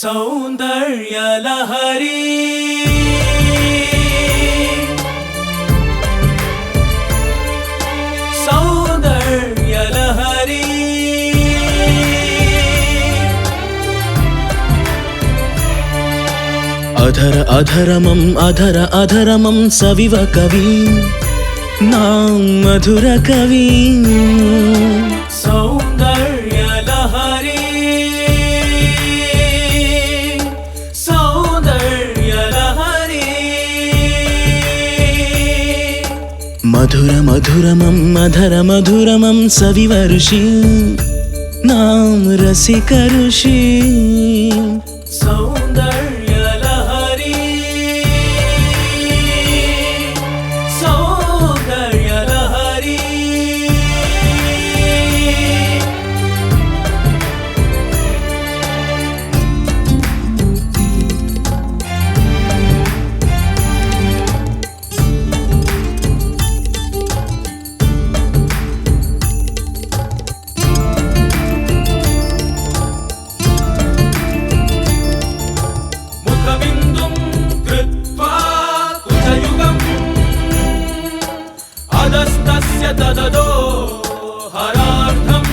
सौंदर्यलहरी सौंदर्यलहरी अधर अधरमं अधर अधरमं सविव कवि नाम मधुर कवि सौंदर्यलहरी सौंदर्यलहरी मधुर मधुरमं मधर मधुरमं सविव ऋषि नाम रसिक ऋषि तददो हरार्थं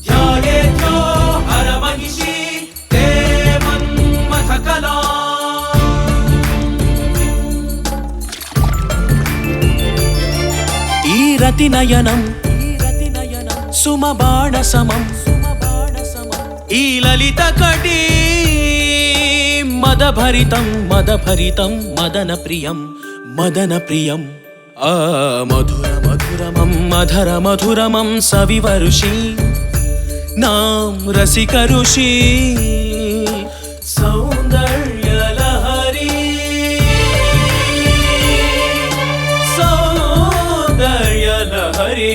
ध्यायेत्यो हरमहिषी ते मन्मथकला ई रतिनयनं सुमबाणसमं ई ललितकटी मदभरितं मदभरितं मदनप्रियं मदनप्रियं मधुर मधुरमं मधर मधुरमं सविव ऋषि नाम रसिक ऋषि सौंदर्यलहरी सौंदर्यलहरी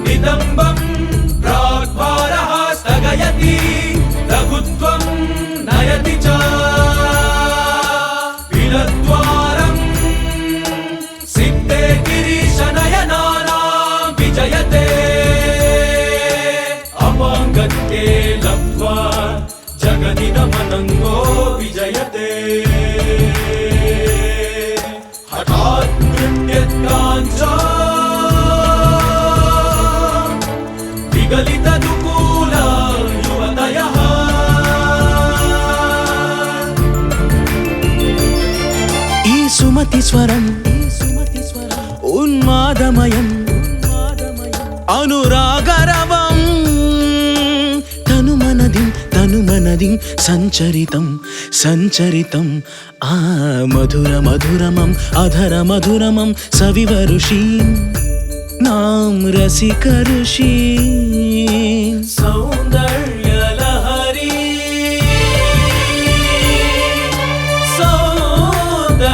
निदम्बं प्राग्भारः स्थगयति रघुत्वं नयति च विलद्वारं सिद्धे गिरीशनयनानां विजयते अपाङ्गत्ये लब्ध्वा जगदिदमनङ्गो विजयते हठात् नृत्यत्काञ्च गलितदुकूल युवतयः ई सुमतिस्वरम् उन्मादमयम् अनुरागरवं तनुमनदिं सञ्चरितं सञ्चरितं मधुर मधुरमं अधर मधुरमं सविव ऋषि नाम रसिक ऋषि सौंदर्यलहरी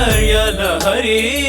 सौंदर्यलहरी